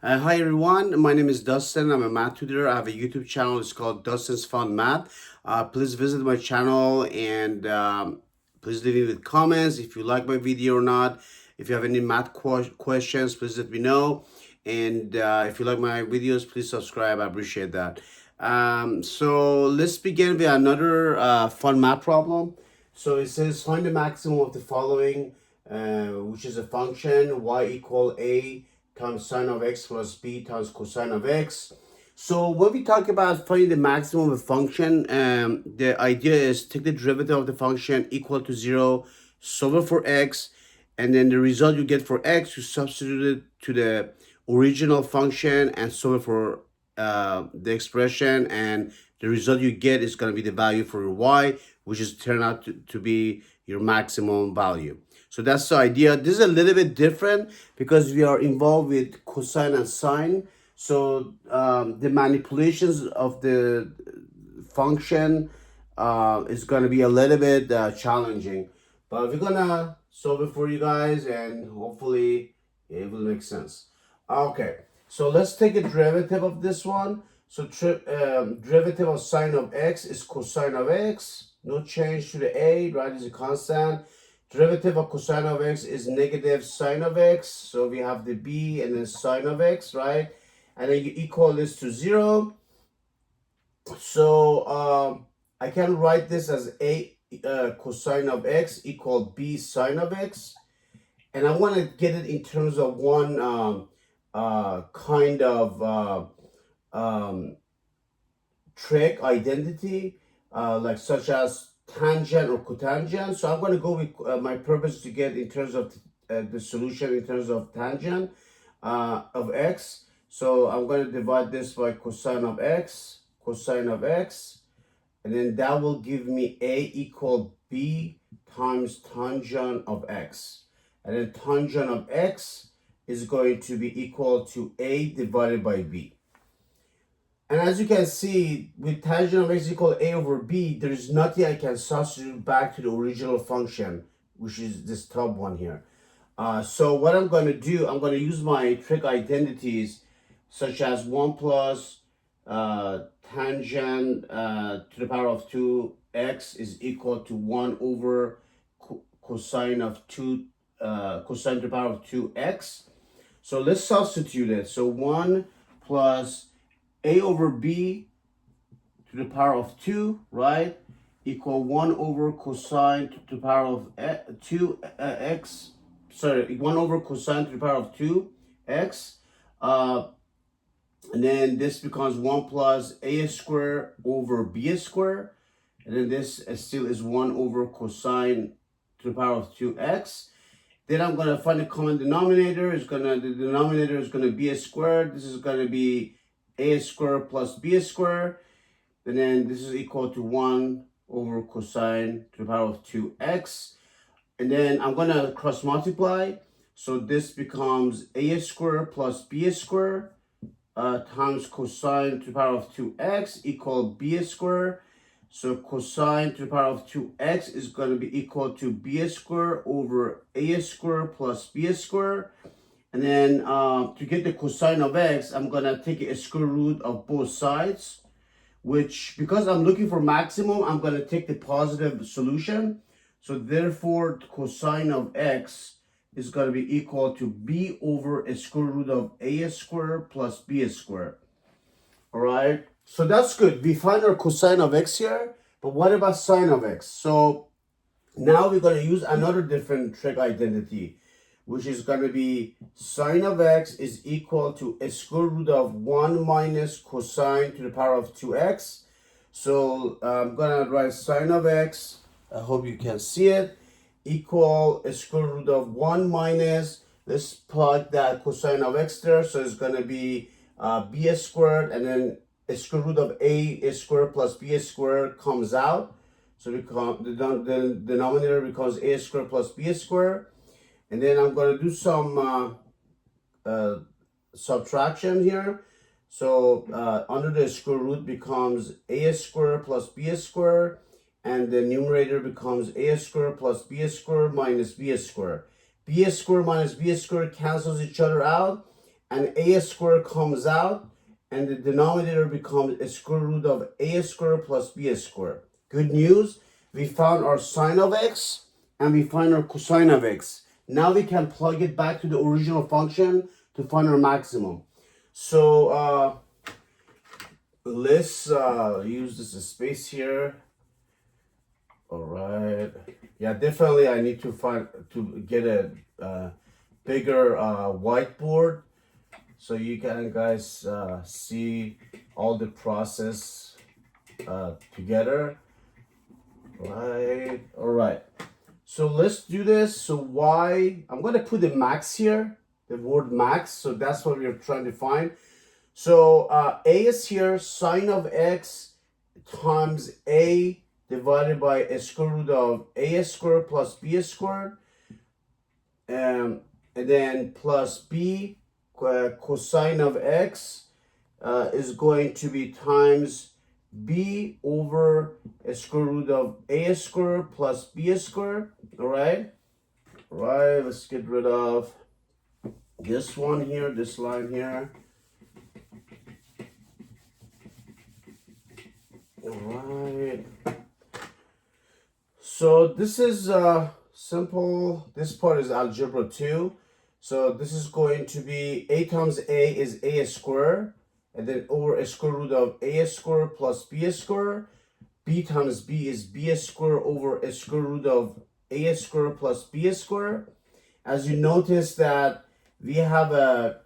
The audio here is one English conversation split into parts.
Hi everyone, my name is Dustin. I'm a math tutor. I have a YouTube channel. It's called Dustin's Fun Math. Please visit my channel and please leave me with comments if you like my video or not. If you have any math questions, please let me know. And if you like my videos, please subscribe. I appreciate that. So let's begin with another fun math problem. So it says find the maximum of the following, which is a function y equal a times sine of x plus b times cosine of x. So when we talk about finding the maximum of a function, the idea is take the derivative of the function equal to 0, solve it for x, and then the result you get for x, you substitute it to the original function and solve it for the expression, and the result you get is going to be the value for your y, which is turn out to be your maximum value. So that's the idea. This is a little bit different because we are involved with cosine and sine. So the manipulations of the function is going to be a little bit challenging. But we're going to solve it for you guys and hopefully it will make sense. Okay, so let's take a derivative of this one. So derivative of sine of x is cosine of x. No change to the a, right? Is a constant. Derivative of cosine of x is negative sine of x. So we have the b and then sine of x, right? And then you equal this to 0. So I can write this as a cosine of x equal b sine of x. And I want to get it in terms of one kind of trig identity, like such as tangent or cotangent. So I'm going to go with my purpose to get in terms of the solution in terms of tangent of x. So I'm going to divide this by cosine of x, and then that will give me a equal b times tangent of x. And then tangent of x is going to be equal to a divided by b. And as you can see, with tangent of x equal a over b, there is nothing I can substitute back to the original function, which is this top one here. So what I'm going to do, I'm going to use my trig identities, such as 1 plus tangent to the power of 2x is equal to 1 over cosine of 2, cosine to the power of 2x. So let's substitute it. So 1 plus a over b to the power of 2, right, equal 1 over cosine to the power of 2x. Sorry, 1 over cosine to the power of 2x. And then this becomes 1 plus a squared over b squared. And then this still is 1 over cosine to the power of 2x. Then I'm going to find the common denominator. The denominator is going to be a squared. This is going to be a squared plus b squared. And then this is equal to 1 over cosine to the power of 2x. And then I'm going to cross multiply. So this becomes a squared plus b squared times cosine to the power of 2x equal b squared. So cosine to the power of 2x is going to be equal to b squared over a squared plus b squared. And then to get the cosine of x, I'm going to take a square root of both sides, which, because I'm looking for maximum, I'm going to take the positive solution. So therefore, cosine of x is going to be equal to b over a square root of a squared plus b squared. All right, so that's good. We find our cosine of x here, but what about sine of x? So now we're going to use another different trig identity, which is going to be sine of x is equal to a square root of 1 minus cosine to the power of 2x. So I'm going to write sine of x, I hope you can see it, equal a square root of 1 minus, let's plug that cosine of x there, so it's going to be b squared, and then a square root of a squared plus b squared comes out. So the denominator becomes a squared plus b squared. And then I'm going to do some subtraction here. So under the square root becomes a squared plus b squared. And the numerator becomes a squared plus b squared minus b squared. B squared minus b squared cancels each other out. and a squared comes out, and the denominator becomes a square root of a squared plus b squared. Good news, we found our sine of x and we find our cosine of x. Now we can plug it back to the original function to find our maximum. So let's use this space here. All right. Yeah, definitely I need to get a bigger whiteboard so you can guys see all the process together. Right. All right. So let's do this. So y, I'm going to put the max here, the word max. So that's what we're trying to find. So a is here, sine of x times a divided by a square root of a squared plus b squared, and then plus b cosine of x is going to be times b over a square root of a squared plus b squared. All right, let's get rid of this one here, this line here. All right, so this is simple. This part is algebra 2. So this is going to be a times a is a squared, and then over a square root of a squared plus b squared. B times b is b squared over a square root of a squared plus b squared. As you notice that we have a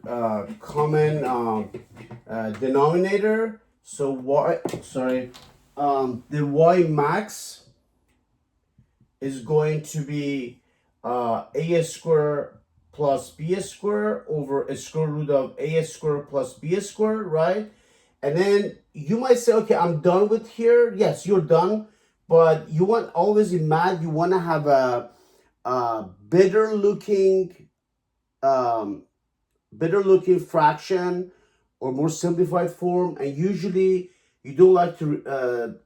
common denominator. So the y max is going to be a squared plus b squared over a square root of a squared plus b squared, right? And then you might say, okay, I'm done with here. Yes, you're done, but you want always in math, you want to have a better looking fraction or more simplified form, and usually you don't like to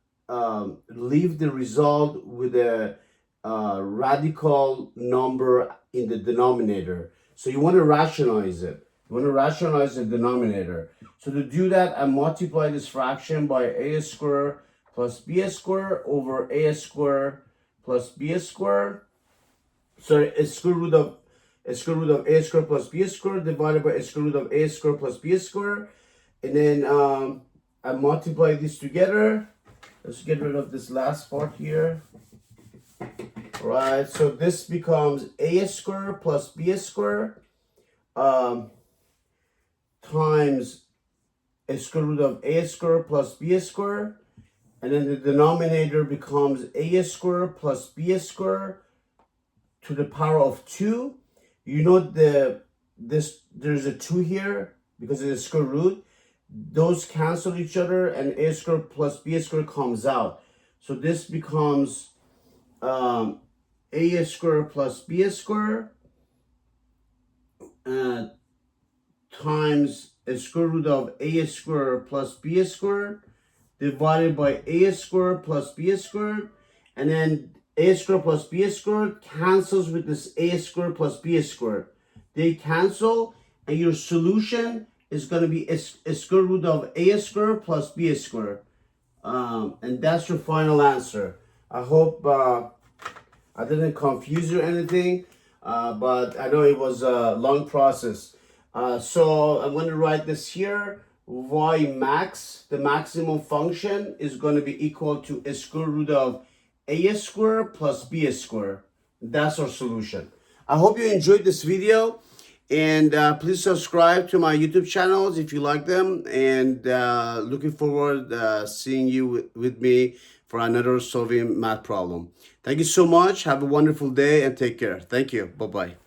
leave the result with a radical number in the denominator. So you want to rationalize it. You want to rationalize the denominator. So to do that, I multiply this fraction by a squared plus b squared over a squared plus b squared. Sorry, a square root of a squared plus b squared divided by a square root of a squared plus b squared. And then I multiply these together. Let's get rid of this last part here. Right, so this becomes a squared plus b squared times a square root of a squared plus b squared, and then the denominator becomes a squared plus b squared to the power of 2. You know there's a 2 here because it's a square root. Those cancel each other, and a squared plus b squared comes out. So this becomes a squared plus b squared times a square root of a squared plus b squared divided by a squared plus b squared, and then a squared plus b squared cancels with this a squared plus b squared. They cancel, and your solution is going to be a square root of a squared plus b squared. And that's your final answer. I hope I didn't confuse you or anything, but I know it was a long process. So I'm going to write this here. Y max, the maximum function, is going to be equal to a square root of a squared plus b squared. That's our solution. I hope you enjoyed this video, and please subscribe to my YouTube channels if you like them, and looking forward seeing you with me for another solving math problem. Thank you so much. Have a wonderful day and take care. Thank you. Bye-bye.